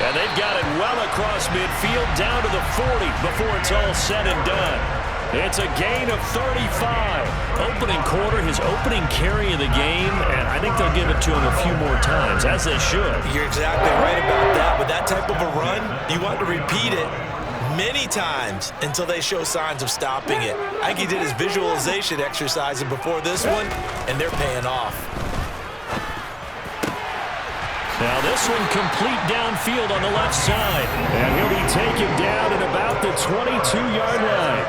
And they've got it well across midfield down to the 40 before it's all said and done. It's a gain of 35. Opening quarter, his opening carry of the game, and I think they'll give it to him a few more times, as they should. You're exactly right about that. With that type of a run, you want to repeat it many times until they show signs of stopping it. I think he did his visualization exercises before this one, and they're paying off. Now this one complete downfield on the left side. And he'll be taken down at about the 22-yard line.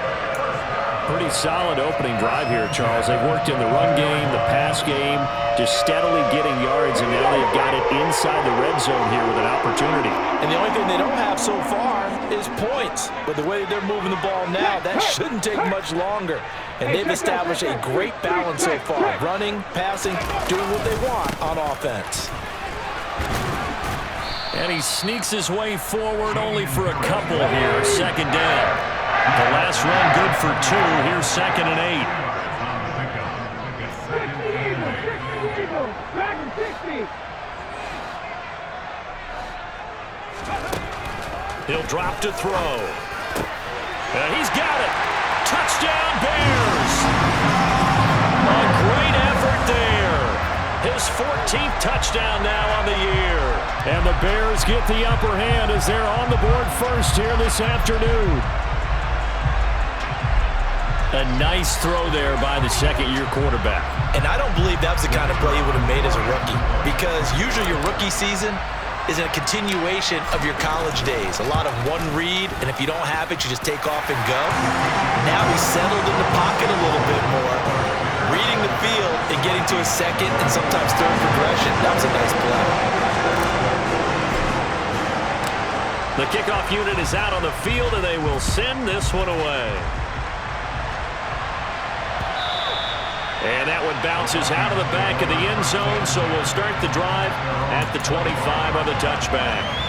Pretty solid opening drive here, Charles. They've worked in the run game, the pass game, just steadily getting yards, and now they've got it inside the red zone here with an opportunity. And the only thing they don't have so far is points. But the way they're moving the ball now, that shouldn't take much longer. And they've established a great balance so far. Running, passing, doing what they want on offense. And he sneaks his way forward only for a couple here. Second down. The last run good for 2. Here's 2nd and 8. He'll drop to throw. And he's got it. Touchdown, Bears. A great effort there. His 14th touchdown now on the year. And the Bears get the upper hand as they're on the board first here this afternoon. A nice throw there by the second-year quarterback. And I don't believe that was the kind of play he would have made as a rookie, because usually your rookie season is a continuation of your college days. A lot of one read, and if you don't have it, you just take off and go. Now he's settled in the pocket a little bit more, reading the field and getting to a second and sometimes third progression. That was a nice play. The kickoff unit is out on the field, and they will send this one away. And that one bounces out of the back of the end zone, so we'll start the drive at the 25 on the touchback.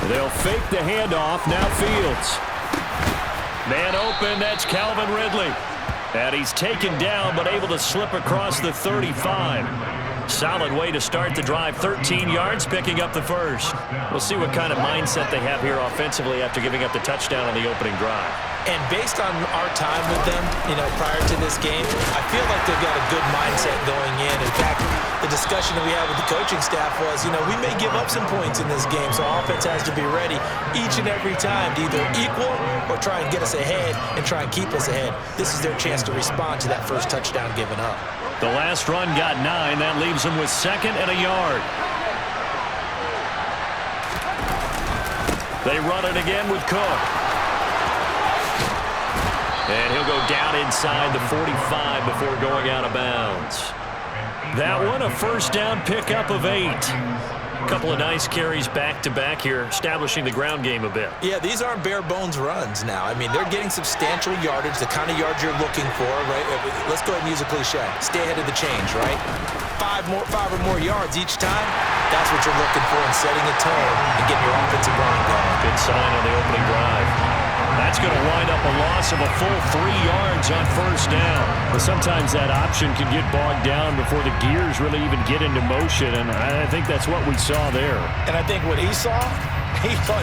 They'll fake the handoff. Now Fields. Man open, that's Calvin Ridley. And he's taken down, but able to slip across the 35. Solid way to start the drive. 13 yards, picking up the first. We'll see what kind of mindset they have here offensively after giving up the touchdown on the opening drive. And based on our time with them, prior to this game, I feel like they've got a good mindset going in. In fact, the discussion that we had with the coaching staff was, we may give up some points in this game, so offense has to be ready each and every time to either equal or try and get us ahead and try and keep us ahead. This is their chance to respond to that first touchdown given up. The last run got 9. That leaves them with 2nd and a yard. They run it again with Cook. And he'll go down inside the 45 before going out of bounds. That one, a first down pickup of 8. A couple of nice carries back-to-back here, establishing the ground game a bit. Yeah, these aren't bare-bones runs now. I mean, they're getting substantial yardage, the kind of yards you're looking for, right? Let's go ahead and use a cliche. Stay ahead of the change, right? 5 or more yards each time, that's what you're looking for in setting a tone and getting your offensive line going. Good sign on the opening drive. That's going to wind up a loss of a full 3 yards on first down. But sometimes that option can get bogged down before the gears really even get into motion, and I think that's what we saw there. And I think what he saw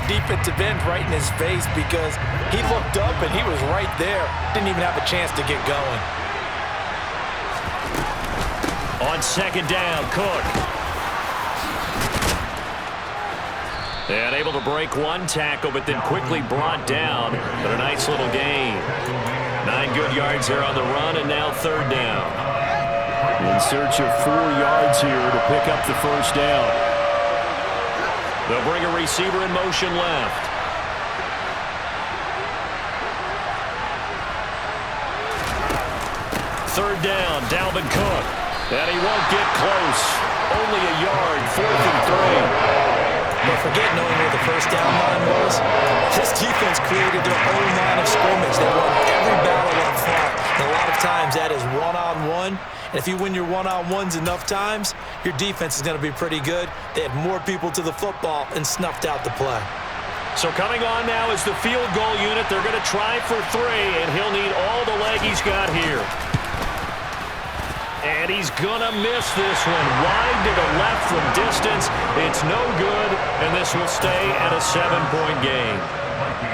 defensive end right in his face because he looked up and he was right there. Didn't even have a chance to get going. On second down, Cook. And able to break one tackle, but then quickly brought down. But a nice little gain. 9 good yards there on the run, and now 3rd down. In search of 4 yards here to pick up the first down. They'll bring a receiver in motion left. Third down, Dalvin Cook. And he won't get close. Only a yard, 4th and 3. But forget knowing where the first down line was. This defense created their own line of scrimmage. They won every battle up front. And a lot of times that is one-on-one. And if you win your one-on-ones enough times, your defense is going to be pretty good. They had more people to the football and snuffed out the play. So coming on now is the field goal unit. They're going to try for 3, and he'll need all the leg he's got here. And he's going to miss this one. Wide to the left from distance. It's no good, and this will stay at a 7-point game.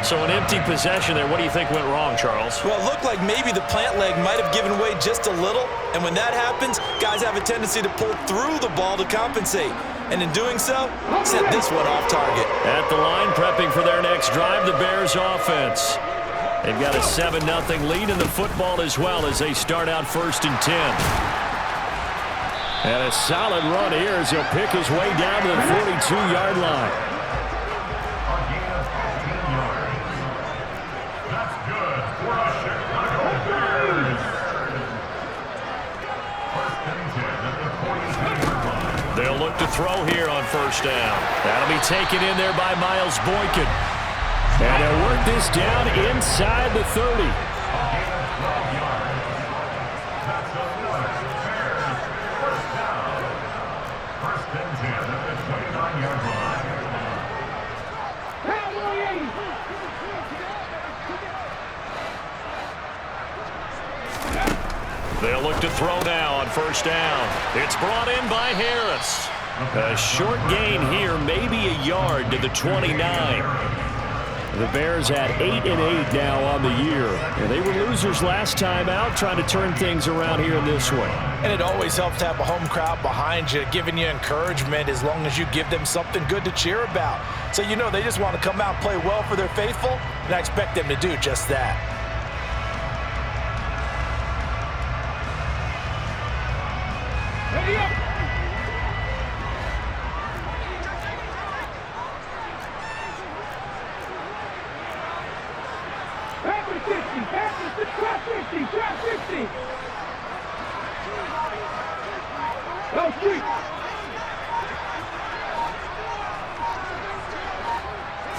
So an empty possession there. What do you think went wrong, Charles? Well, it looked like maybe the plant leg might have given way just a little. And when that happens, guys have a tendency to pull through the ball to compensate. And in doing so, sent this one off target. At the line, prepping for their next drive, the Bears offense. They've got a 7-0 lead in the football as well as they start out 1st and 10. And a solid run here as he'll pick his way down to the 42-yard line. They'll look to throw here on first down. That'll be taken in there by Miles Boykin. And they'll work this down inside the 30. They'll look to throw now on first down. It's brought in by Harris. A short gain here, maybe a yard to the 29. The Bears at 8-8 now on the year. And they were losers last time out, trying to turn things around here in this one. And it always helps to have a home crowd behind you, giving you encouragement as long as you give them something good to cheer about. So you know they just want to come out and play well for their faithful, and I expect them to do just that. Ready up!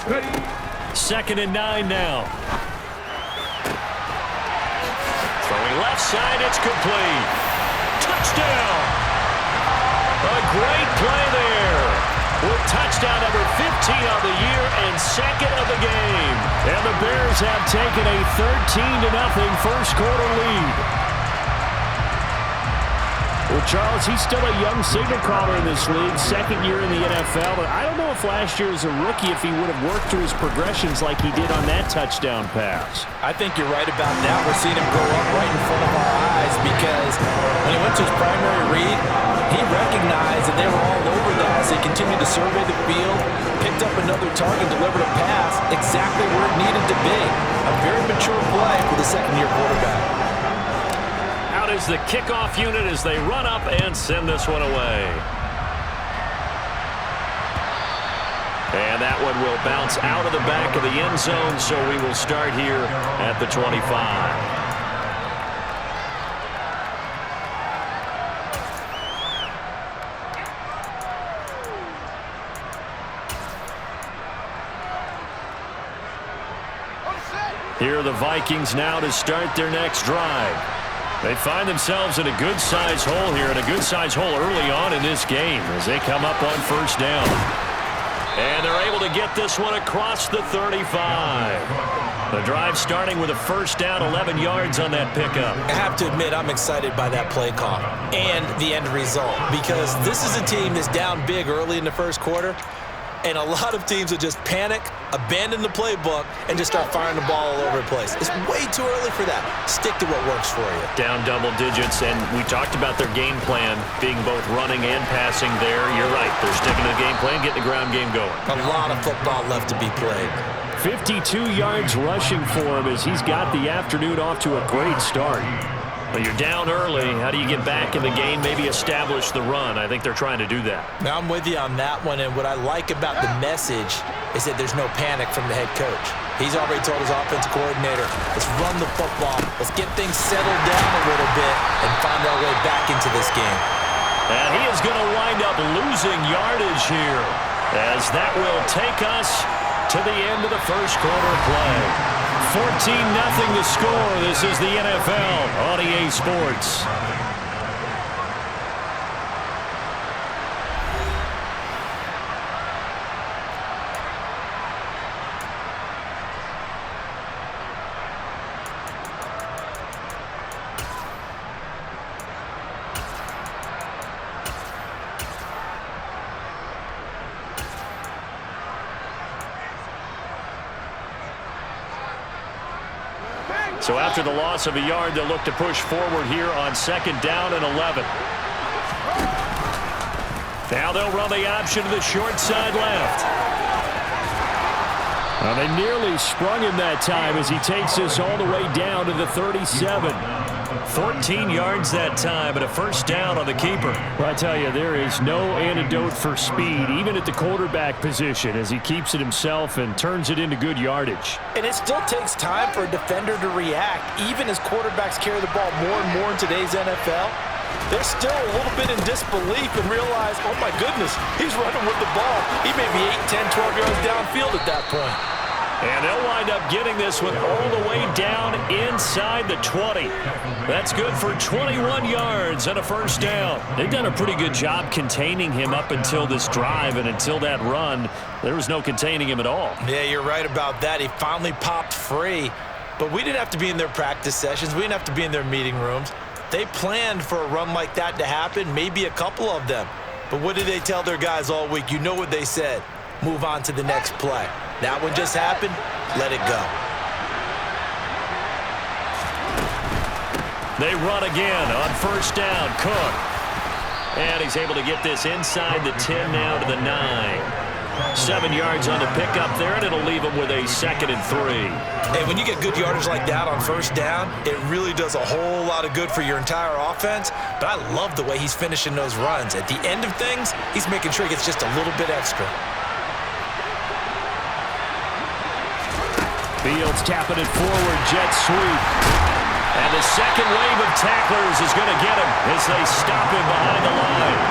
Ready. 2nd and 9 now. Throwing left side, it's complete. Touchdown! A great play there. With touchdown number 15 on the year and and second of the game. And the Bears have taken a 13-0 first quarter lead. Well, Charles, he's still a young signal caller in this league, second year in the NFL. But I don't know if last year as a rookie, if he would have worked through his progressions like he did on that touchdown pass. I think you're right about that. We're seeing him grow up right in front of our eyes because when he went to his primary read, he recognized that they were all over that. So he continued to survey the field, picked up another target, delivered a pass exactly where it needed to be. A very mature play for the second-year quarterback. Out is the kickoff unit as they run up and send this one away. And that one will bounce out of the back of the end zone, so we will start here at the 25. Here are the Vikings now to start their next drive. They find themselves in a good-sized hole here, and a good-sized hole early on in this game as they come up on first down. And they're able to get this one across the 35. The drive starting with a first down, 11 yards on that pickup. I have to admit, I'm excited by that play call and the end result because this is a team that's down big early in the first quarter, and a lot of teams will just panic, abandon the playbook, and just start firing the ball all over the place. It's way too early for that. Stick to what works for you. Down double digits, and we talked about their game plan being both running and passing there. You're right. They're sticking to the game plan, getting the ground game going. A lot of football left to be played. 52 yards rushing for him as he's got the afternoon off to a great start. Well, you're down early. How do you get back in the game, maybe establish the run? I think they're trying to do that. Now, I'm with you on that one, and what I like about the message is that there's no panic from the head coach. He's already told his offensive coordinator, let's run the football, let's get things settled down a little bit and find our way back into this game. And he is going to wind up losing yardage here as that will take us to the end of the first quarter play. 14-0 the score. This is the NFL on EA Sports. So after the loss of a yard, they'll look to push forward here on second down and 11. Now they'll run the option to the short side left. Well, they nearly sprung him that time as he takes this all the way down to the 37. 14 yards that time and a first down on the keeper. Well, I tell you, there is no antidote for speed, even at the quarterback position, as he keeps it himself and turns it into good yardage. And it still takes time for a defender to react, even as quarterbacks carry the ball more and more in today's NFL. They're still a little bit in disbelief and realize, oh my goodness, he's running with the ball. He may be 8, 10, 12 yards downfield at that point. And they'll wind up getting this one all the way down inside the 20. That's good for 21 yards and a first down. They've done a pretty good job containing him up until this drive, and until that run, there was no containing him at all. Yeah, you're right about that. He finally popped free, but we didn't have to be in their practice sessions. We didn't have to be in their meeting rooms. They planned for a run like that to happen, maybe a couple of them. But what did they tell their guys all week? You know what they said. Move on to the next play. That one just happened. Let it go. They run again on first down. Cook. And he's able to get this inside the 10 now to the 9. 7 yards on the pickup there, and it'll leave him with a 2nd and 3. Hey, when you get good yardage like that on first down, it really does a whole lot of good for your entire offense. But I love the way he's finishing those runs. At the end of things, he's making sure he gets just a little bit extra. Fields tapping it forward, jet sweep. And the second wave of tacklers is going to get him as they stop him behind the line.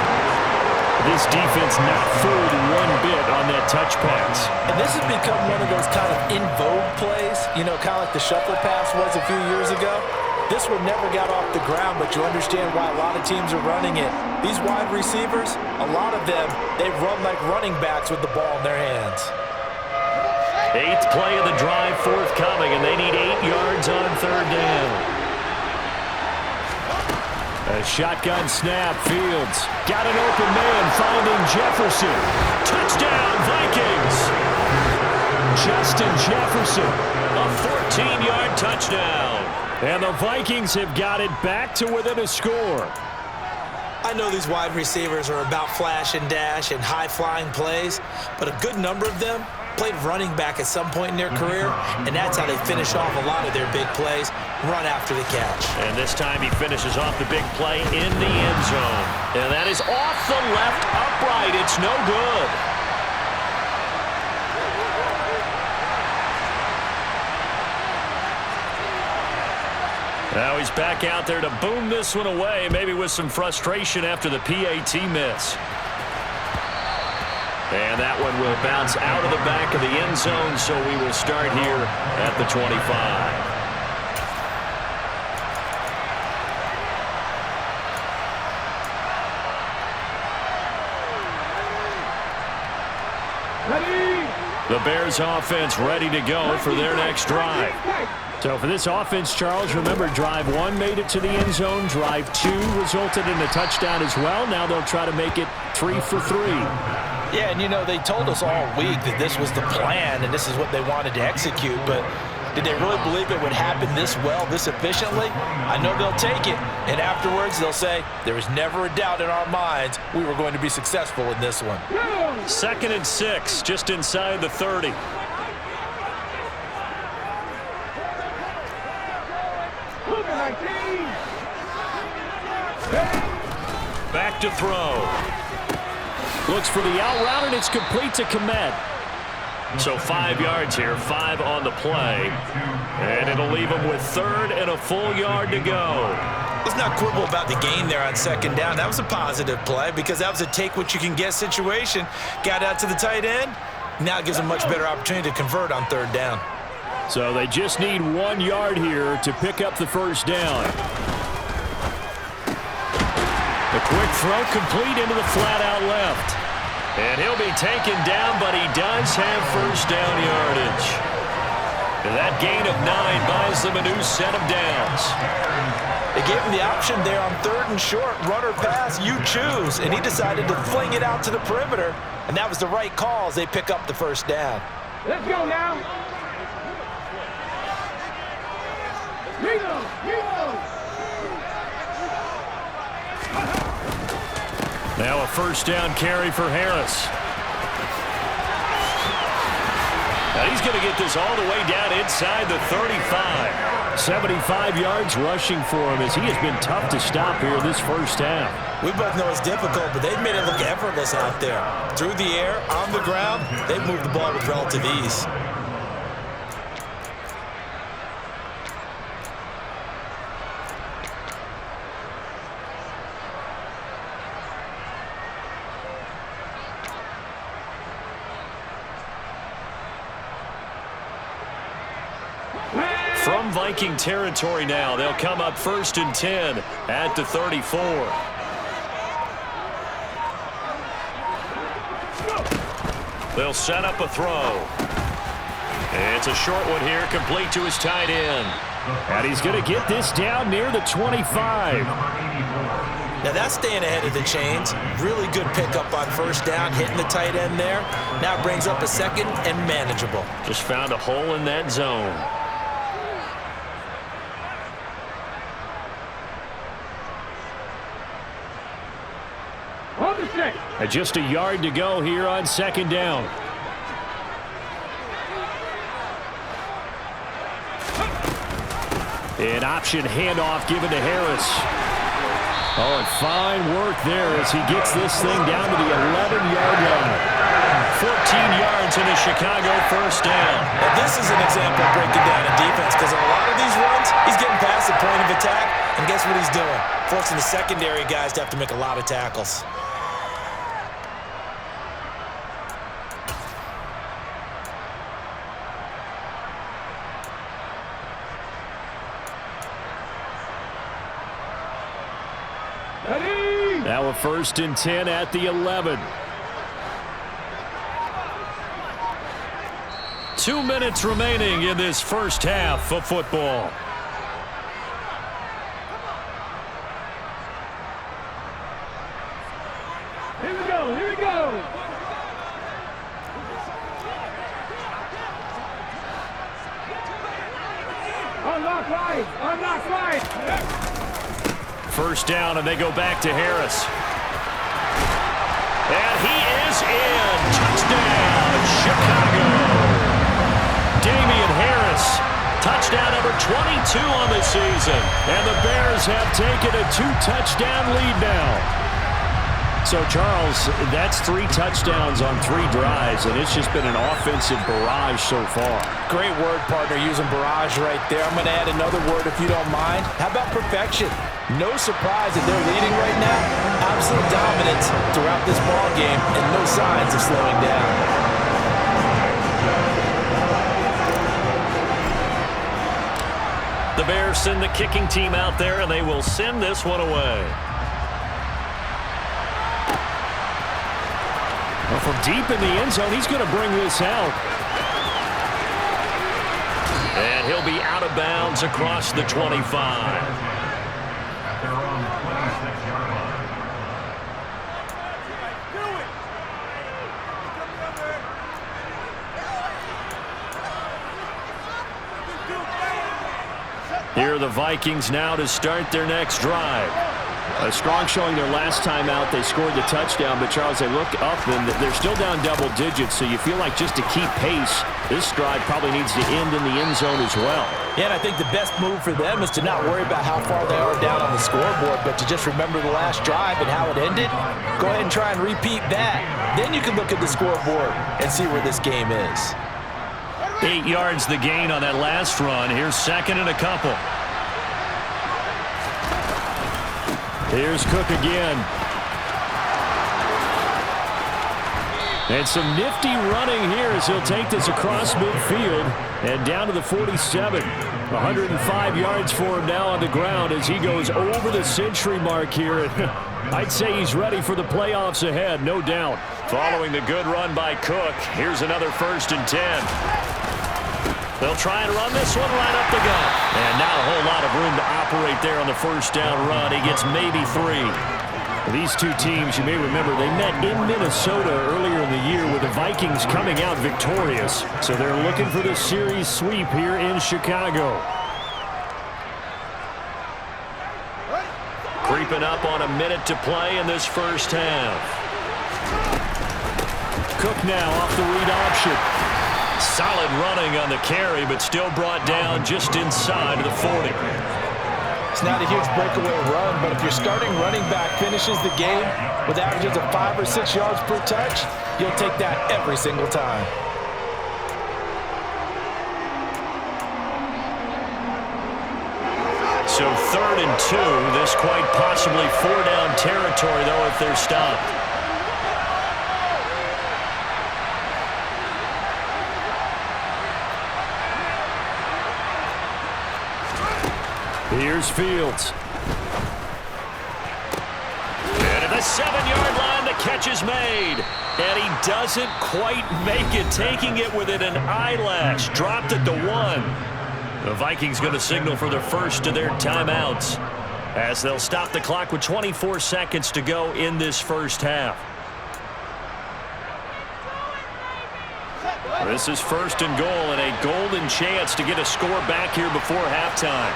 This defense not fooled one bit on that touch pass. And this has become one of those kind of in vogue plays, you know, kind of like the shuffle pass was a few years ago. This one never got off the ground, but you understand why a lot of teams are running it. These wide receivers, a lot of them, they run like running backs with the ball in their hands. Eighth play of the drive forthcoming, and they need 8 yards on third down. A shotgun snap. Fields got an open man, finding Jefferson. Touchdown, Vikings! Justin Jefferson, a 14-yard touchdown. And the Vikings have got it back to within a score. I know these wide receivers are about flash and dash and high-flying plays, but a good number of them played running back at some point in their career, and that's how they finish off a lot of their big plays, run after the catch. And this time he finishes off the big play in the end zone. And that is off the left upright. It's no good. Now he's back out there to boom this one away, maybe with some frustration after the PAT miss. And that one will bounce out of the back of the end zone, so we will start here at the 25. The Bears offense ready to go for their next drive. So for this offense, Charles, remember, drive 1 made it to the end zone. Drive 2 resulted in a touchdown as well. Now they'll try to make it 3 for 3. Yeah, and you know, they told us all week that this was the plan and this is what they wanted to execute, but did they really believe it would happen this well, this efficiently? I know they'll take it, and afterwards they'll say, there was never a doubt in our minds we were going to be successful in this one. 2nd and 6, just inside the 30. Back to throw. Looks for the out route, and it's complete to Komet. So 5 yards here, 5 on the play. And it'll leave him with 3rd and a full yard to go. Let's not quibble about the gain there on 2nd down. That was a positive play because that was a take-what-you-can-get situation. Got out to the tight end. Now it gives them a much better opportunity to convert on 3rd down. So they just need 1 yard here to pick up the first down. The quick throw complete into the flat out left. And he'll be taken down, but he does have first down yardage. And that gain of 9 buys them a new set of downs. They gave him the option there on 3rd and short, run or pass, you choose. And he decided to fling it out to the perimeter. And that was the right call as they pick up the first down. Let's go now. Now a first down carry for Harris. Now he's going to get this all the way down inside the 35. 75 yards rushing for him as he has been tough to stop here this first half. We both know it's difficult, but they've made it look effortless out there. Through the air, on the ground, they've moved the ball with relative ease. From Viking territory now, they'll come up 1st and 10 at the 34. They'll set up a throw. It's a short one here, complete to his tight end. And he's going to get this down near the 25. Now that's staying ahead of the chains. Really good pickup on first down, hitting the tight end there. Now it brings up a 2nd and manageable. Just found a hole in that zone. And just a yard to go here on 2nd down. An option handoff given to Harris. Oh, and fine work there as he gets this thing down to the 11-yard line. 14 yards in a Chicago first down. Now this is an example of breaking down a defense because in a lot of these runs, he's getting past the point of attack, and guess what he's doing? Forcing the secondary guys to have to make a lot of tackles. Now a 1st and 10 at the 11. 2 minutes remaining in this first half of football. Here we go, here we go. Unlock right. First down, and they go back to Harris. And he is in. Touchdown, Chicago. Damian Harris, touchdown number 22 on the season. And the Bears have taken a 2-touchdown lead now. So, Charles, that's 3 touchdowns on 3 drives, and it's just been an offensive barrage so far. Great word, partner, using barrage right there. I'm going to add another word if you don't mind. How about perfection? No surprise that they're leading right now. Absolute dominance throughout this ball game and no signs of slowing down. The Bears send the kicking team out there, and they will send this one away. Well, from deep in the end zone, he's going to bring this out. And he'll be out of bounds across the 25. Here are the Vikings now to start their next drive. A strong showing their last time out. They scored the touchdown, but, Charles, they look up, and they're still down double digits, so you feel like just to keep pace, this drive probably needs to end in the end zone as well. Yeah, and I think the best move for them is to not worry about how far they are down on the scoreboard, but to just remember the last drive and how it ended. Go ahead and try and repeat that. Then you can look at the scoreboard and see where this game is. 8 yards the gain on that last run. Here's second and a couple. Here's Cook again. And some nifty running here as he'll take this across midfield and down to the 47. 105 yards for him now on the ground as he goes over the century mark here. I'd say he's ready for the playoffs ahead, no doubt. Following the good run by Cook, here's another 1st and 10. They'll try and run this one right up the gut. And not a whole lot of room to operate there on the first down run. He gets maybe 3. These two teams, you may remember, they met in Minnesota earlier in the year with the Vikings coming out victorious. So they're looking for the series sweep here in Chicago. Creeping up on a minute to play in this first half. Cook now off the read option. Solid running on the carry, but still brought down just inside of the 40. It's not a huge breakaway run, but if your starting running back finishes the game with averages of 5 or 6 yards per touch, you'll take that every single time. So 3rd and 2. This quite possibly 4-down territory, though, if they're stopped. Here's Fields. And at the 7-yard line, the catch is made. And he doesn't quite make it, taking it within an eyelash. Dropped at the 1. The Vikings going to signal for the first of their timeouts as they'll stop the clock with 24 seconds to go in this first half. This is 1st and goal and a golden chance to get a score back here before halftime.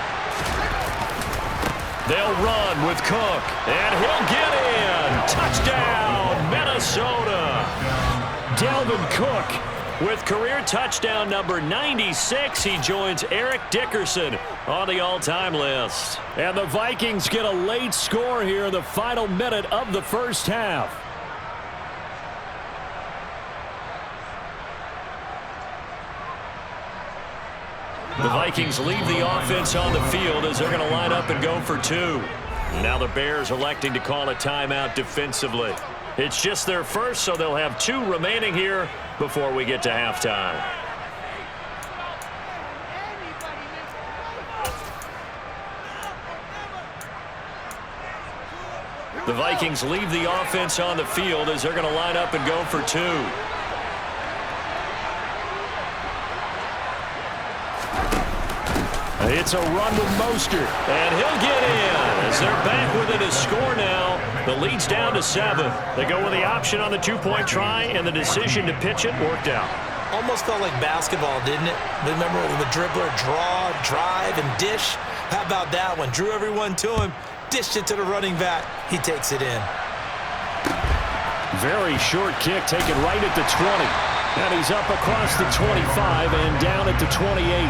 They'll run with Cook, and he'll get in. Touchdown, Minnesota. Dalvin Cook with career touchdown number 96. He joins Eric Dickerson on the all-time list. And the Vikings get a late score here in the final minute of the first half. The Vikings leave the offense on the field as they're going to line up and go for 2. Now the Bears electing to call a timeout defensively. It's just their first, so they'll have 2 remaining here before we get to halftime. The Vikings leave the offense on the field as they're going to line up and go for 2. It's a run with Mostert, and he'll get in as they're back within a score now. The lead's down to 7. They go with the option on the two-point try, and the decision to pitch it worked out. Almost felt like basketball, didn't it? Remember the dribbler, draw, drive, and dish? How about that one? Drew everyone to him, dished it to the running back. He takes it in. Very short kick taken right at the 20. And he's up across the 25 and down at the 28.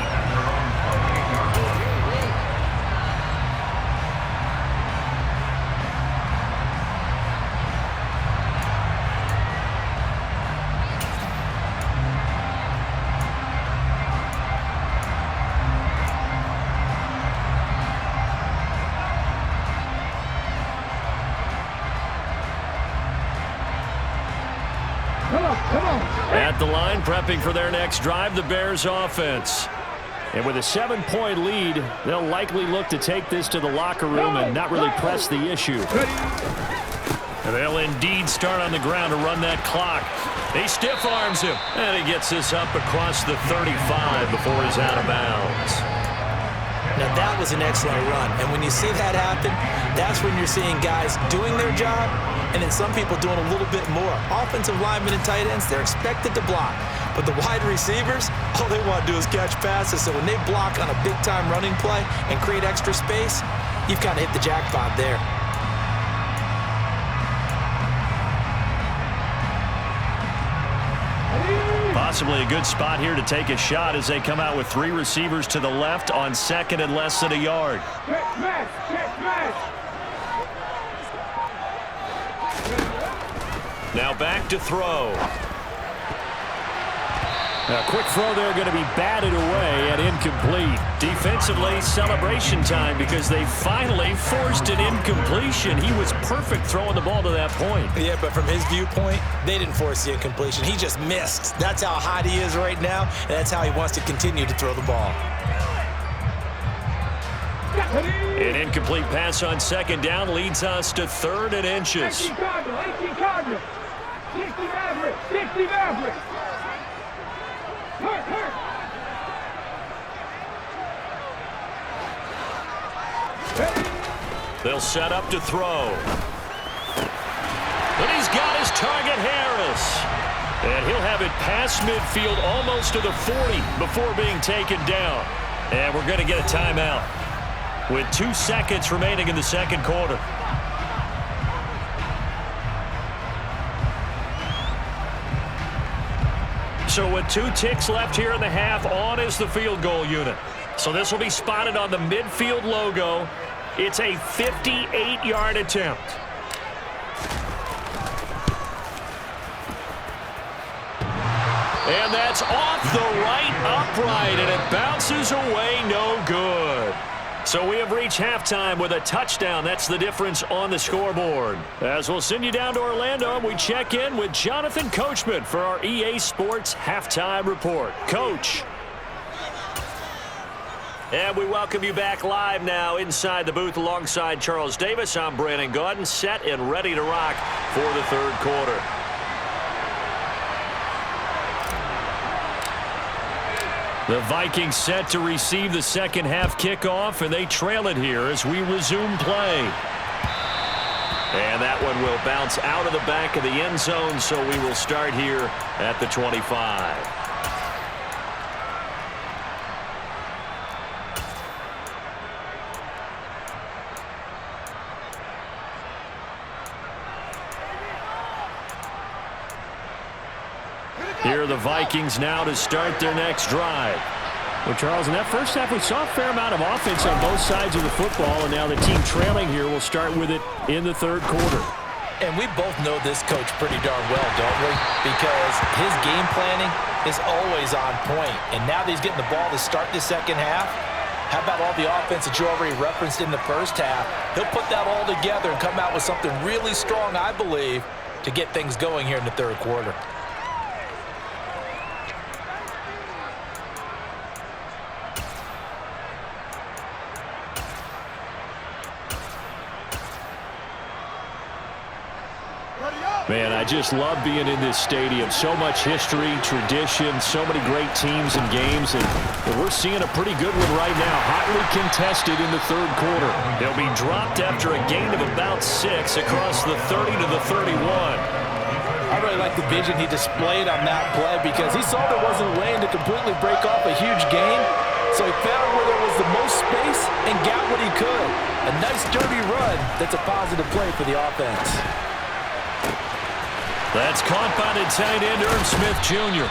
At the line, prepping for their next drive, the Bears offense. And with a 7-point lead, they'll likely look to take this to the locker room and not really press the issue. They'll indeed start on the ground to run that clock. He stiff arms him, and he gets this up across the 35 before he's out of bounds. Now that was an excellent run, and when you see that happen, that's when you're seeing guys doing their job and then some people doing a little bit more. Offensive linemen and tight ends, they're expected to block. But the wide receivers, all they want to do is catch passes. So when they block on a big-time running play and create extra space, you've kind of hit the jackpot there. Possibly a good spot here to take a shot as they come out with 3 receivers to the left on second and less than a yard. Check match. Now back to throw. A quick throw there going to be batted away and incomplete. Defensively, celebration time because they finally forced an incompletion. He was perfect throwing the ball to that point. Yeah, but from his viewpoint, they didn't force the incompletion. He just missed. That's how hot he is right now, and that's how he wants to continue to throw the ball. An incomplete pass on second down leads us to 3rd and inches. 60 Cardinal. 60 Maverick. Hurt. They'll set up to throw. And he's got his target, Harris. And he'll have it past midfield almost to the 40 before being taken down. And we're going to get a timeout with 2 seconds remaining in the second quarter. So with 2 ticks left here in the half, on is the field goal unit. So this will be spotted on the midfield logo. It's a 58-yard attempt. And that's off the right upright, and it bounces away no good. So we have reached halftime with a touchdown. That's the difference on the scoreboard. As we'll send you down to Orlando, we check in with Jonathan Coachman for our EA Sports Halftime Report. Coach. And we welcome you back live now inside the booth alongside Charles Davis. I'm Brandon Gaudin, set and ready to rock for the third quarter. The Vikings set to receive the second half kickoff, and they trail it here as we resume play. And that one will bounce out of the back of the end zone, so we will start here at the 25. Here are the Vikings now to start their next drive. Well, Charles, in that first half, we saw a fair amount of offense on both sides of the football, and now the team trailing here will start with it in the third quarter. And we both know this coach pretty darn well, don't we? Because his game planning is always on point. And now that he's getting the ball to start the second half, how about all the offense that you already referenced in the first half? He'll put that all together and come out with something really strong, I believe, to get things going here in the third quarter. Ready up! Man, I just love being in this stadium. So much history, tradition, so many great teams and games, and we're seeing a pretty good one right now. Hotly contested in the third quarter. He'll be dropped after a gain of about 6 across the 30 to the 31. I really like the vision he displayed on that play because he saw there wasn't a lane to completely break off a huge gain, so he found where there was the most space and got what he could. A nice dirty run that's a positive play for the offense. That's caught by the tight end, Irv Smith Jr.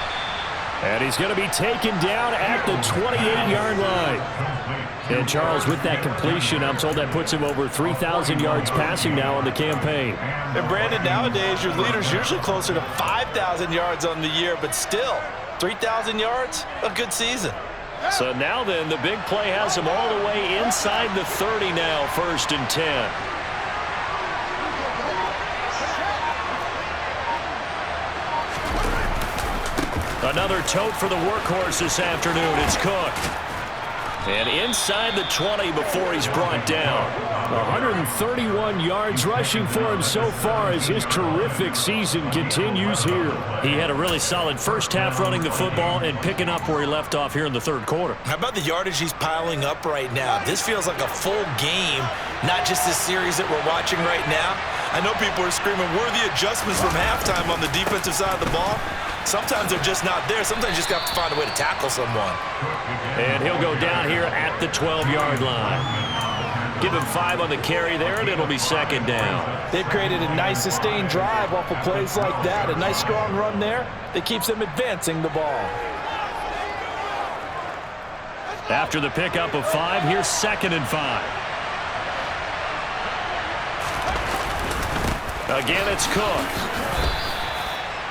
And he's going to be taken down at the 28-yard line. And Charles, with that completion, I'm told that puts him over 3,000 yards passing now on the campaign. And Brandon, nowadays your leader's usually closer to 5,000 yards on the year, but still, 3,000 yards, a good season. So now then, the big play has him all the way inside the 30 now, 1st and 10. Another tote for the workhorse this afternoon. It's Cook. And inside the 20 before he's brought down. 131 yards rushing for him so far as his terrific season continues here. He had a really solid first half running the football and picking up where he left off here in the third quarter. How about the yardage he's piling up right now? This feels like a full game, not just this series that we're watching right now. I know people are screaming, where are the adjustments from halftime on the defensive side of the ball? Sometimes they're just not there. Sometimes you just have to find a way to tackle someone. And he'll go down here at the 12-yard line. Give him 5 on the carry there, and it'll be 2nd down. They've created a nice sustained drive off of plays like that. A nice strong run there that keeps them advancing the ball. After the pickup of 5, here's 2nd and 5. Again, it's Cook.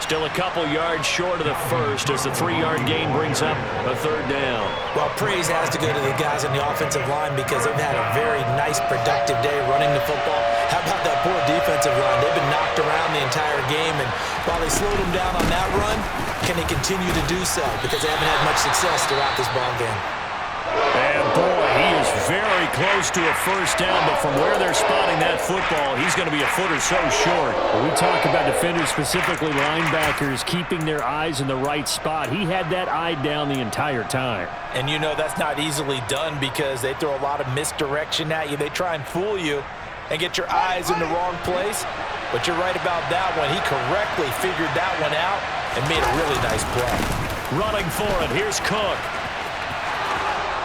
Still a couple yards short of the first as the 3-yard gain brings up a 3rd down. Well, praise has to go to the guys on the offensive line because they've had a very nice, productive day running the football. How about that poor defensive line? They've been knocked around the entire game, and while they slowed them down on that run, can they continue to do so? Because they haven't had much success throughout this ball game. And boy, he is very close to a 1st down, but from where they're spotting that football, he's going to be a foot or so short. When we talk about defenders, specifically linebackers, keeping their eyes in the right spot. He had that eye down the entire time. And you know that's not easily done because they throw a lot of misdirection at you. They try and fool you and get your eyes in the wrong place. But you're right about that one. He correctly figured that one out and made a really nice play. Running for it, here's Cook.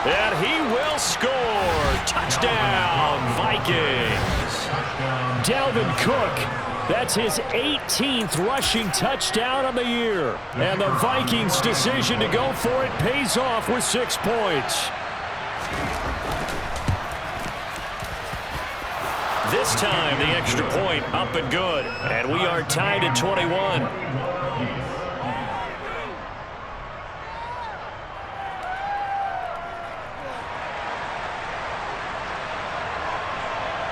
And he will score. Touchdown, Vikings. Dalvin Cook, that's his 18th rushing touchdown of the year. And the Vikings' decision to go for it pays off with 6 points. This time, the extra point up and good. And we are tied at 21.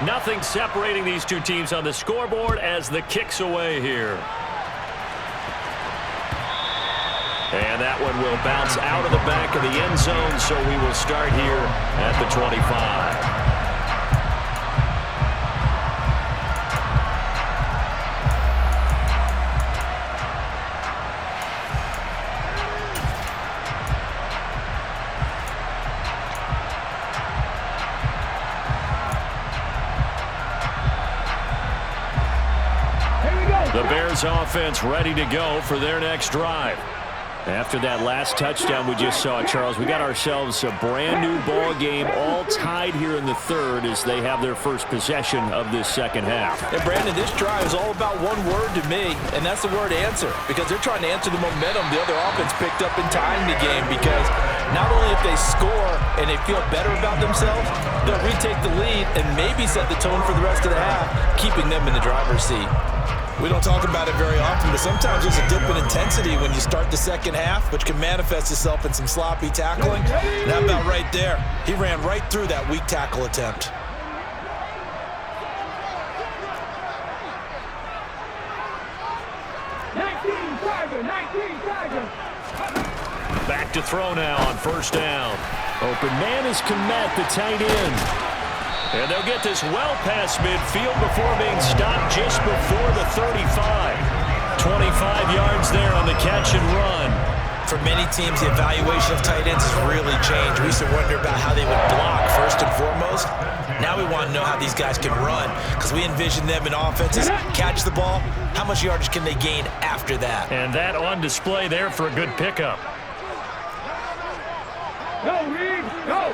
Nothing separating these two teams on the scoreboard as the kick's away here. And that one will bounce out of the back of the end zone, so we will start here at the 25. The Bears offense ready to go for their next drive. After that last touchdown we just saw, Charles, we got ourselves a brand new ball game, all tied here in the third as they have their first possession of this second half. And Brandon, this drive is all about one word to me, and that's the word answer, because they're trying to answer the momentum the other offense picked up in tying the game, because not only if they score and they feel better about themselves, they'll retake the lead and maybe set the tone for the rest of the half, keeping them in the driver's seat. We don't talk about it very often, but sometimes there's a dip in intensity when you start the second half, which can manifest itself in some sloppy tackling. And how about right there? He ran right through that weak tackle attempt. Back to throw now on 1st down. Open man is Komet, the tight end. And they'll get this well past midfield before being stopped just before the 35. 25 yards there on the catch and run. For many teams, the evaluation of tight ends has really changed. We used to wonder about how they would block first and foremost. Now we want to know how these guys can run because we envision them in offenses. Catch the ball, how much yardage can they gain after that? And that on display there for a good pickup. Go, Reed, go!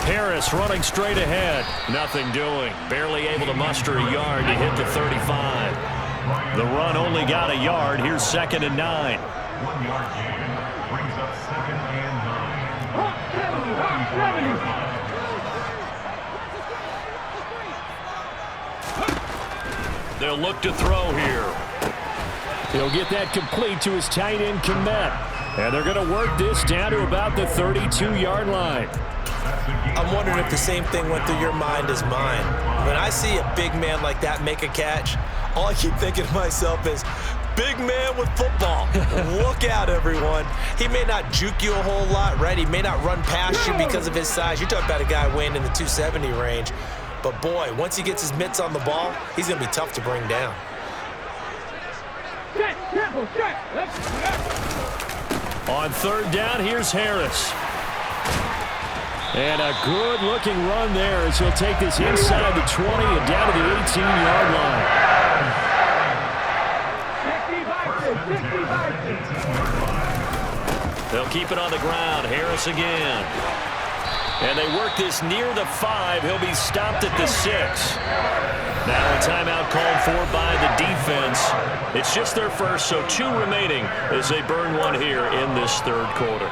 Harris running straight ahead. Nothing doing. Barely able to muster a yard to hit the 35. The run only got a yard. Here's 2nd and 9. 1 yard gain brings up 2nd and 9. They'll look to throw here. He'll get that complete to his tight end, Komet. And they're going to work this down to about the 32-yard line. I'm wondering if the same thing went through your mind as mine. When I see a big man like that make a catch, all I keep thinking to myself is, big man with football. Look out, everyone. He may not juke you a whole lot, right? He may not run past you because of his size. You're talking about a guy weighing in the 270 range. But, boy, once he gets his mitts on the ball, he's going to be tough to bring down. On 3rd down, here's Harris. And a good-looking run there as he'll take this inside the 20 and down to the 18-yard line. They'll keep it on the ground. Harris again. And they work this near the 5. He'll be stopped at the 6. Now a timeout called for by the defense. It's just their first, so 2 remaining as they burn one here in this 3rd quarter.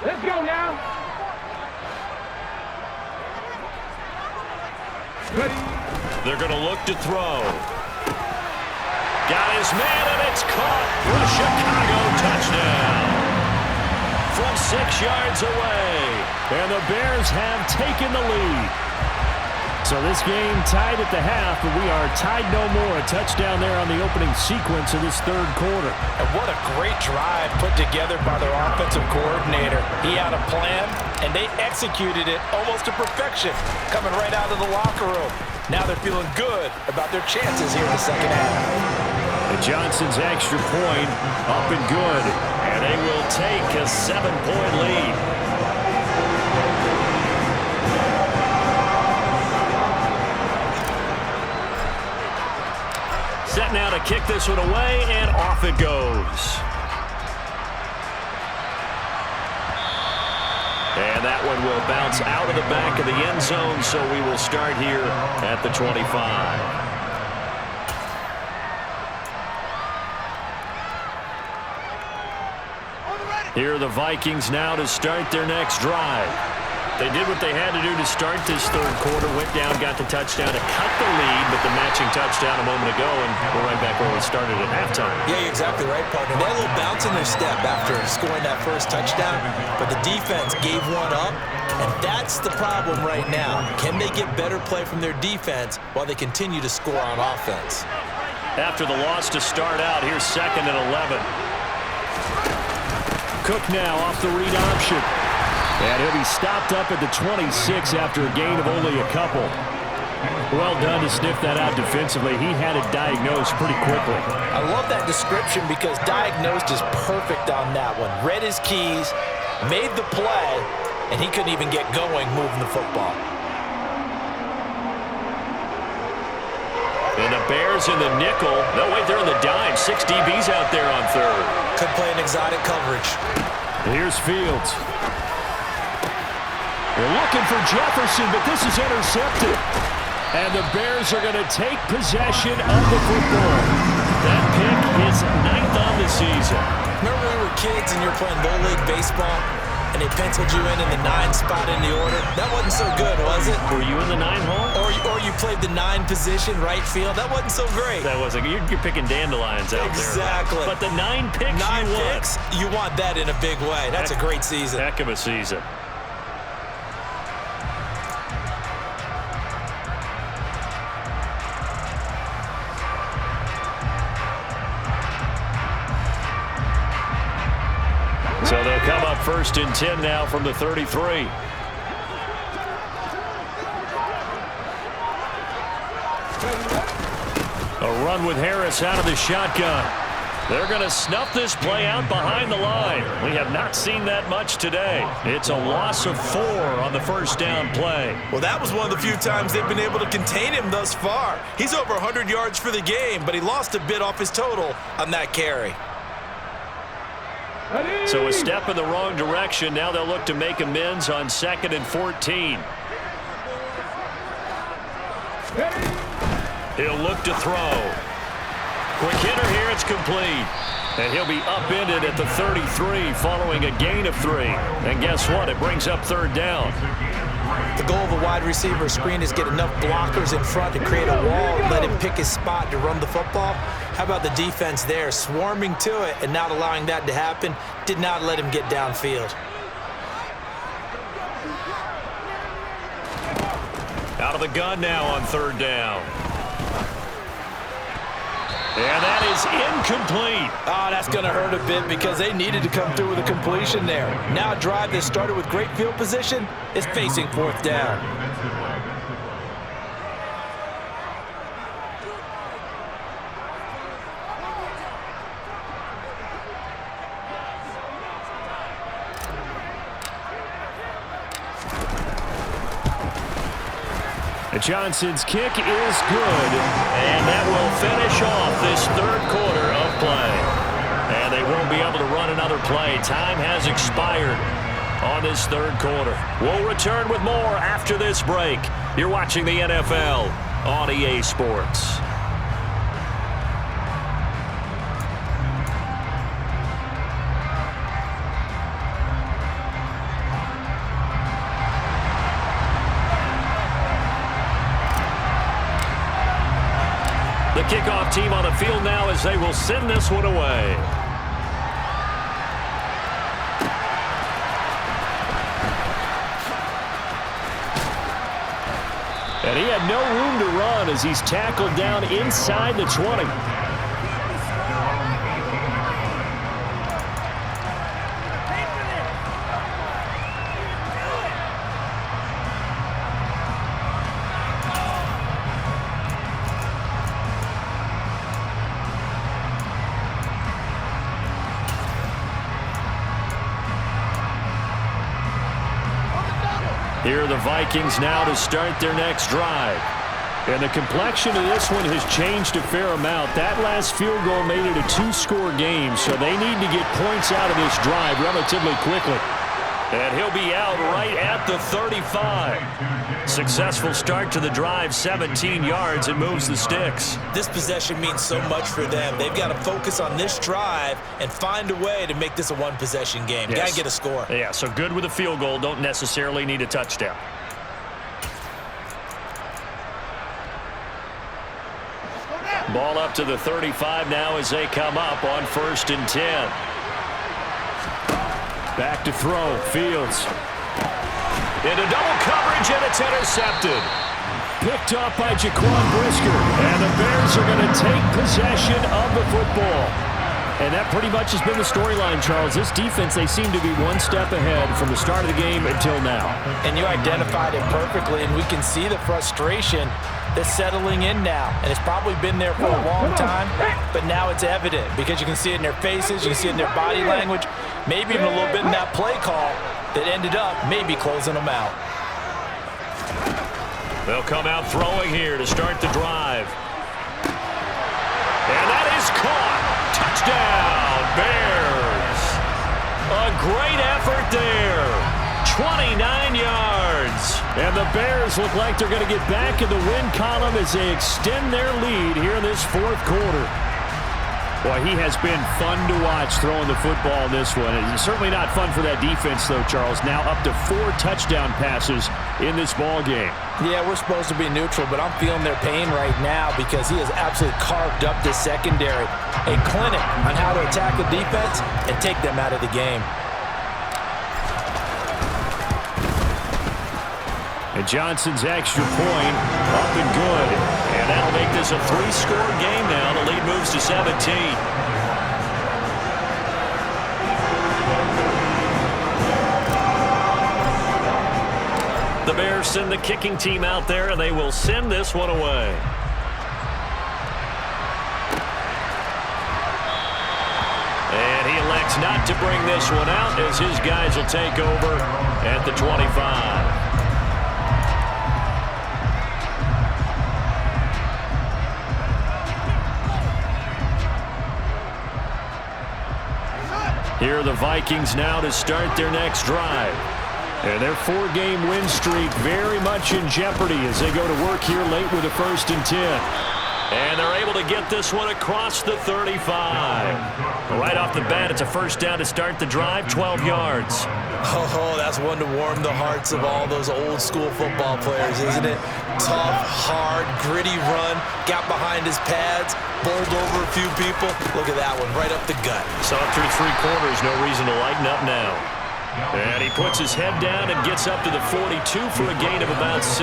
Let's go now. Ready? They're going to look to throw. Got his man, and it's caught for a Chicago touchdown. From 6 yards away. And the Bears have taken the lead. So this game tied at the half, but we are tied no more. A touchdown there on the opening sequence of this 3rd quarter. And what a great drive put together by their offensive coordinator. He had a plan, and they executed it almost to perfection, coming right out of the locker room. Now they're feeling good about their chances here in the 2nd half. And Johnson's extra point up and good. And they will take a 7-point lead. Set now to kick this one away, and off it goes. And that one will bounce out of the back of the end zone, so we will start here at the 25. Here are the Vikings now to start their next drive. They did what they had to do to start this 3rd quarter, went down, got the touchdown to cut the lead, but the matching touchdown a moment ago, and we're right back where we started at halftime. Yeah, you're exactly right, partner. They had a little bounce in their step after scoring that first touchdown, but the defense gave one up, and that's the problem right now. Can they get better play from their defense while they continue to score on offense? After the loss to start out, here's 2nd and 11. Cook now off the read option. And he'll be stopped up at the 26 after a gain of only a couple. Well done to sniff that out defensively. He had it diagnosed pretty quickly. I love that description because diagnosed is perfect on that one. Read his keys, made the play, and he couldn't even get going moving the football. And the Bears in the nickel. No, wait, they're in the dime. 6 DBs out there on 3rd. Could play an exotic coverage. Here's Fields. They're looking for Jefferson, but this is intercepted. And the Bears are going to take possession of the football. That pick is 9th on the season. Remember when we were kids and you were playing Little League baseball and they penciled you in the 9 spot in the order? That wasn't so good, was it? Were you in the 9 hole? Or you played the 9 position, right field? That wasn't so great. That wasn't. You're picking dandelions out Exactly. there. But the 9 picks 9 picks, you want that in a big way. That's a great season. Heck of a season. First and 10 now from the 33. A run with Harris out of the shotgun. They're going to snuff this play out behind the line. We have not seen that much today. It's a loss of 4 on the first down play. Well, that was one of the few times they've been able to contain him thus far. He's over 100 yards for the game, but he lost a bit off his total on that carry. So a step in the wrong direction. Now they'll look to make amends on 2nd and 14. He'll look to throw. Quick hitter here, it's complete. And he'll be upended at the 33 following a gain of 3. And guess what? It brings up 3rd down. The goal of a wide receiver screen is get enough blockers in front to create a wall and let him pick his spot to run the football. How about the defense there, swarming to it and not allowing that to happen? Did not let him get downfield. Out of the gun now on 3rd down. And that is incomplete. Oh, that's going to hurt a bit because they needed to come through with a completion there. Now a drive that started with great field position is facing 4th down. Johnson's kick is good, and that will finish off this 3rd quarter of play. And they won't be able to run another play. Time has expired on this 3rd quarter. We'll return with more after this break. You're watching the NFL on EA Sports. The kickoff team on the field now as they will send this one away. And he had no room to run as he's tackled down inside the 20. Here are the Vikings now to start their next drive. And the complexion of this one has changed a fair amount. That last field goal made it a 2-score game, so they need to get points out of this drive relatively quickly. And he'll be out right at the 35. Successful start to the drive, 17 yards, and moves the sticks. This possession means so much for them. They've got to focus on this drive and find a way to make this a one-possession game. Yes. Got to get a score. Yeah, so good with a field goal. Don't necessarily need a touchdown. Ball up to the 35 now as they come up on 1st and 10. Back to throw. Fields. Into double coverage, and it's intercepted. Picked up by Jaquan Brisker. And the Bears are going to take possession of the football. And that pretty much has been the storyline, Charles. This defense, they seem to be one step ahead from the start of the game until now. And you identified it perfectly, and we can see the frustration that's settling in now. And it's probably been there for a long time, but now it's evident because you can see it in their faces, you can see it in their body language, maybe even a little bit in that play call that ended up maybe closing them out. They'll come out throwing here to start the drive. And that is caught. Touchdown, Bears. A great effort there. 29 yards. And the Bears look like they're going to get back in the win column as they extend their lead here in this 4th quarter. Boy, he has been fun to watch throwing the football in this one. It's certainly not fun for that defense, though, Charles. Now up to 4 touchdown passes in this ball game. Yeah, we're supposed to be neutral, but I'm feeling their pain right now because he has absolutely carved up this secondary. A clinic on how to attack the defense and take them out of the game. And Johnson's extra point up and good. And that'll make this a 3-score game now. The lead moves to 17. Jefferson, the kicking team out there, and they will send this one away. And he elects not to bring this one out as his guys will take over at the 25. Here are the Vikings now to start their next drive. And their 4-game win streak very much in jeopardy as they go to work here late with a 1st and 10. And they're able to get this one across the 35. Right off the bat, it's a 1st down to start the drive, 12 yards. Oh, that's one to warm the hearts of all those old school football players, isn't it? Tough, hard, gritty run, got behind his pads, bowled over a few people. Look at that one, right up the gut. Saw it through 3 quarters, no reason to lighten up now. And he puts his head down and gets up to the 42 for a gain of about 6.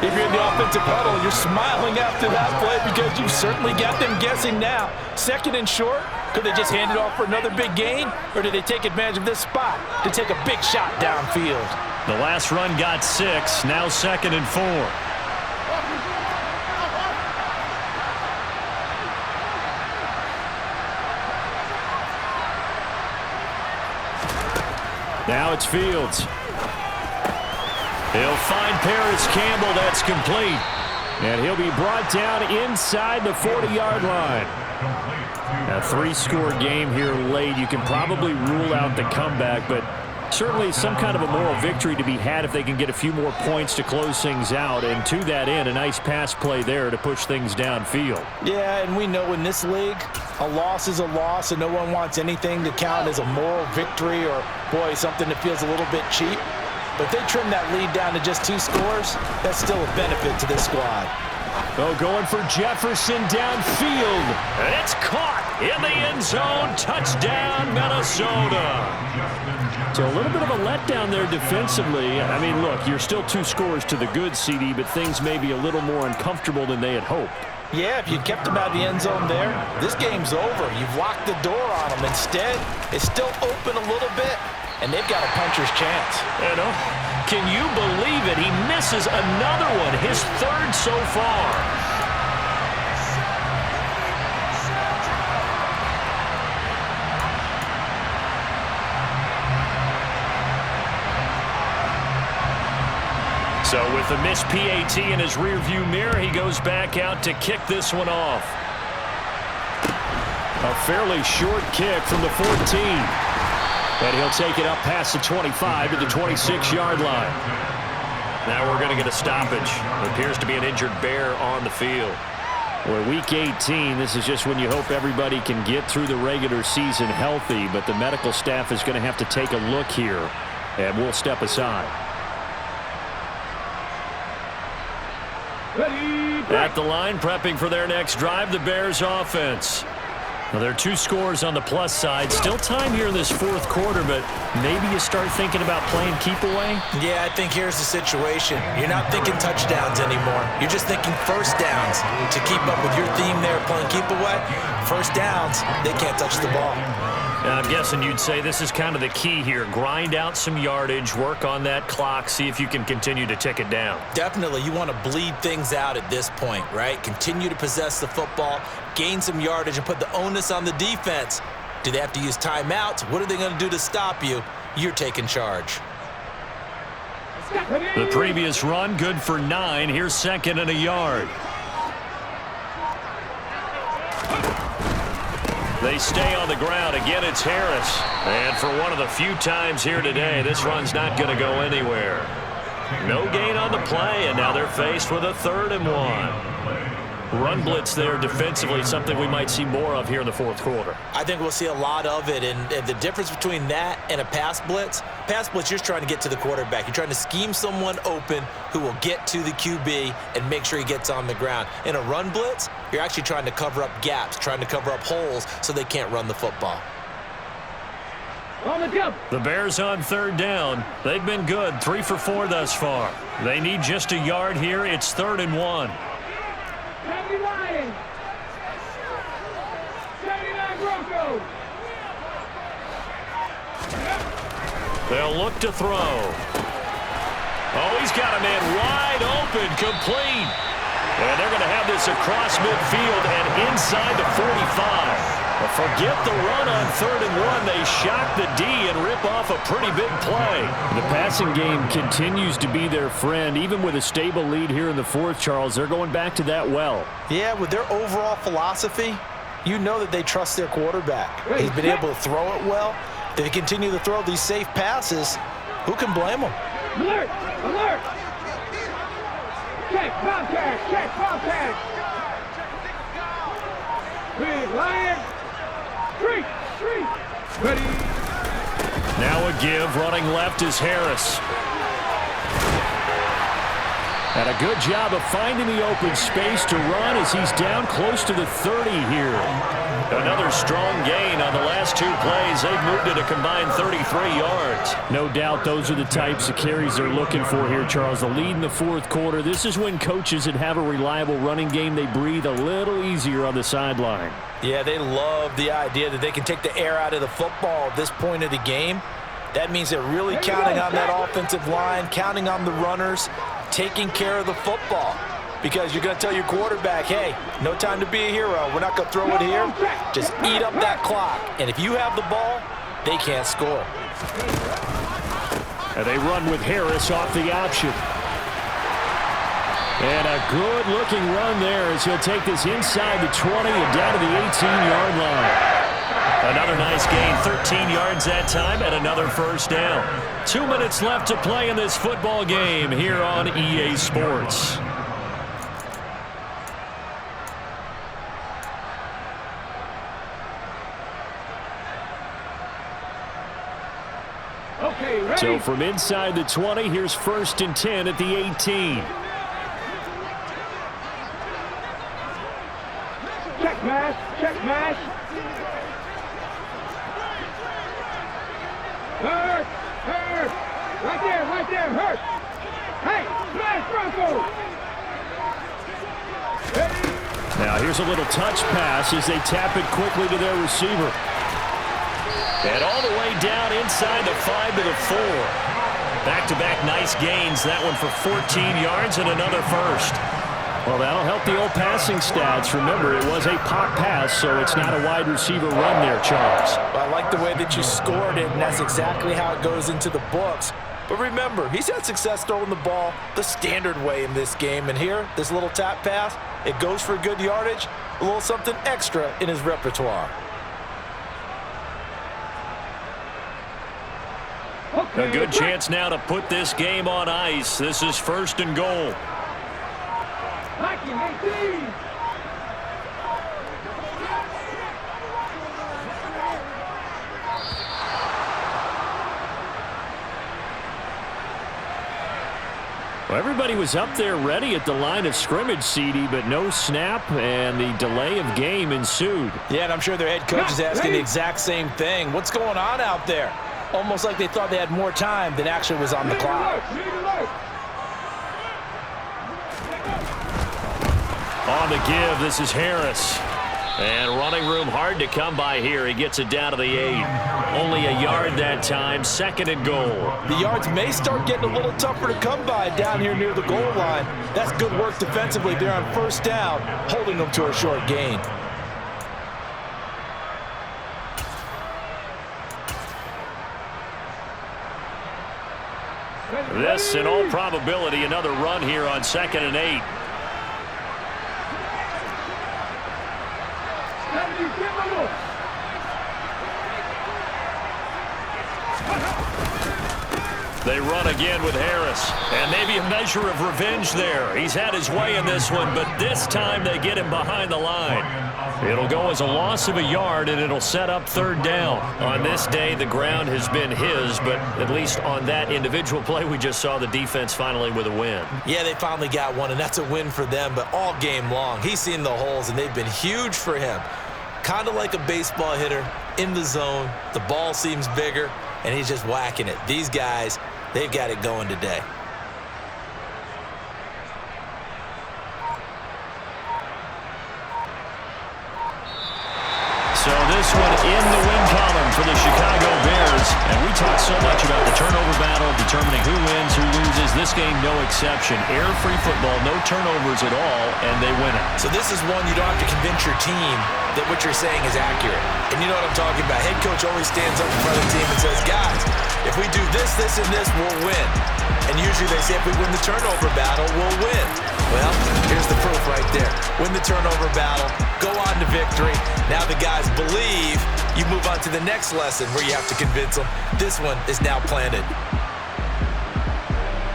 If you're in the offensive huddle, you're smiling after that play because you've certainly got them guessing now. 2nd and short, could they just hand it off for another big gain? Or did they take advantage of this spot to take a big shot downfield? The last run got 6, now 2nd and 4. Now it's Fields. He'll find Paris Campbell. That's complete. And he'll be brought down inside the 40-yard line. A 3-score game here late. You can probably rule out the comeback, but certainly some kind of a moral victory to be had if they can get a few more points to close things out. And to that end, a nice pass play there to push things downfield. Yeah, and we know in this league, a loss is a loss, and no one wants anything to count as a moral victory or, boy, something that feels a little bit cheap. But if they trim that lead down to just 2 scores, that's still a benefit to this squad. Oh, going for Jefferson downfield. And it's caught in the end zone. Touchdown, Minnesota. So a little bit of a letdown there defensively. I mean, look, you're still 2 scores to the good, CD, but things may be a little more uncomfortable than they had hoped. Yeah, if you kept them out of the end zone there, this game's over. You've locked the door on them. Instead, it's still open a little bit, and they've got a puncher's chance. You know, can you believe it? He misses another one, his 3rd so far. So with the missed PAT in his rearview mirror, he goes back out to kick this one off. A fairly short kick from the 14. And he'll take it up past the 25 to the 26-yard line. Now we're going to get a stoppage. It appears to be an injured Bear on the field. Well, week 18, this is just when you hope everybody can get through the regular season healthy, but the medical staff is going to have to take a look here, and we'll step aside. At the line, prepping for their next drive, the Bears offense. Well, there are 2 scores on the plus side. Still time here in this 4th quarter, but maybe you start thinking about playing keep away? Yeah, I think here's the situation. You're not thinking touchdowns anymore. You're just thinking 1st downs. To keep up with your theme there, playing keep away, 1st downs, they can't touch the ball. I'm guessing you'd say this is kind of the key here. Grind out some yardage, work on that clock, see if you can continue to tick it down. Definitely, you want to bleed things out at this point, right? Continue to possess the football, gain some yardage, and put the onus on the defense. Do they have to use timeouts? What are they going to do to stop you? You're taking charge. The previous run, good for 9. Here's 2nd and a yard. They stay on the ground. Again, it's Harris. And for one of the few times here today, this run's not going to go anywhere. No gain on the play, and now they're faced with a 3rd and 1. Run blitz there defensively, something we might see more of here in the 4th quarter. I think we'll see a lot of it, and the difference between that and a pass blitz, you're just trying to get to the quarterback. You're trying to scheme someone open who will get to the QB and make sure he gets on the ground. In a run blitz, you're actually trying to cover up gaps, trying to cover up holes so they can't run the football. On the jump. The Bears on 3rd down. They've been good, 3 for 4 thus far. They need just a yard here. It's 3rd and 1. 79 Broncos. They'll look to throw. Oh, he's got a man wide open, complete. And they're going to have this across midfield and inside the 45. Forget the run on 3rd and 1. They shock the D and rip off a pretty big play. The passing game continues to be their friend. Even with a stable lead here in the 4th, Charles, they're going back to that well. Yeah, with their overall philosophy, you know that they trust their quarterback. He's been able to throw it well. They continue to throw these safe passes. Who can blame them? Alert! Alert! Check contact! Check contact! Big Lion! Street! Ready! Now a give. Running left is Harris. And a good job of finding the open space to run as he's down close to the 30 here. Another strong gain on the last 2 plays. They've moved it a combined 33 yards. No doubt those are the types of carries they're looking for here, Charles. The lead in the 4th quarter. This is when coaches that have a reliable running game, they breathe a little easier on the sideline. Yeah, they love the idea that they can take the air out of the football at this point of the game. That means they're really counting on that offensive line, counting on the runners, taking care of the football. Because you're going to tell your quarterback, hey, no time to be a hero. We're not going to throw it here. Just eat up that clock. And if you have the ball, they can't score. And they run with Harris off the option. And a good-looking run there as he'll take this inside the 20 and down to the 18-yard line. Another nice gain, 13 yards that time, and another first down. 2 minutes left to play in this football game here on EA Sports. Okay, ready? So from inside the 20, here's 1st and 10 at the 18. Check mash! Check mash! Hurt! Hurt! Right there, hurt! Hey, smash Bronco! Ready? Now here's a little touch pass as they tap it quickly to their receiver. And all the way down inside the 5 to the 4. Back-to-back nice gains. That one for 14 yards and another first. Well, that'll help the old passing stats. Remember, it was a pop pass, so it's not a wide receiver run there, Charles. I like the way that you scored it, and that's exactly how it goes into the books. But remember, he's had success throwing the ball the standard way in this game. And here, this little tap pass, it goes for good yardage, a little something extra in his repertoire. A good chance now to put this game on ice. This is 1st and goal. Well, everybody was up there ready at the line of scrimmage, CD, but no snap, and the delay of game ensued. Yeah, and I'm sure their head coach is asking the exact same thing. What's going on out there? Almost like they thought they had more time than actually was on the clock. On the give, this is Harris. And running room hard to come by here. He gets it down to the 8. Only a yard that time, 2nd and goal. The yards may start getting a little tougher to come by down here near the goal line. That's good work defensively there on 1st down, holding them to a short gain. This, in all probability, another run here on 2nd and 8. They run again with Harris. And maybe a measure of revenge there. He's had his way in this one, but this time they get him behind the line. It'll go as a loss of a yard, and it'll set up 3rd down. On this day, the ground has been his, but at least on that individual play, we just saw the defense finally with a win. Yeah, they finally got one, and that's a win for them, but all game long, he's seen the holes, and they've been huge for him. Kind of like a baseball hitter in the zone. The ball seems bigger, and he's just whacking it. These guys, they've got it going today. So this one in the win column for the Chicago Bears. And we talk so much about the turnover battle, determining who wins, who loses. This game, no exception. Error-free football, no turnovers at all, and they win it. So this is one you don't have to convince your team that what you're saying is accurate. And you know what I'm talking about. Head coach always stands up in front of the team and says, guys, if we do this, this, and this, we'll win. And usually they say if we win the turnover battle, we'll win. Well, here's the proof right there. Win the turnover battle, go on to victory. Now the guys believe. You move on to the next lesson where you have to convince them. This one is now planted.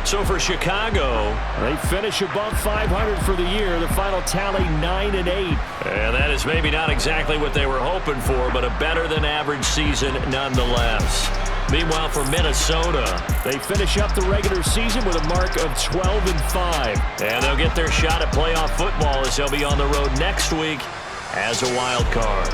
So for Chicago, They finish above 500 for the year. The final tally 9-8. and that is maybe not exactly what they were hoping for, but a better than average season nonetheless. Meanwhile, for Minnesota, They finish up the regular season with a mark of 12-5. and they'll get their shot at playoff football as they'll be on the road next week as a wild card.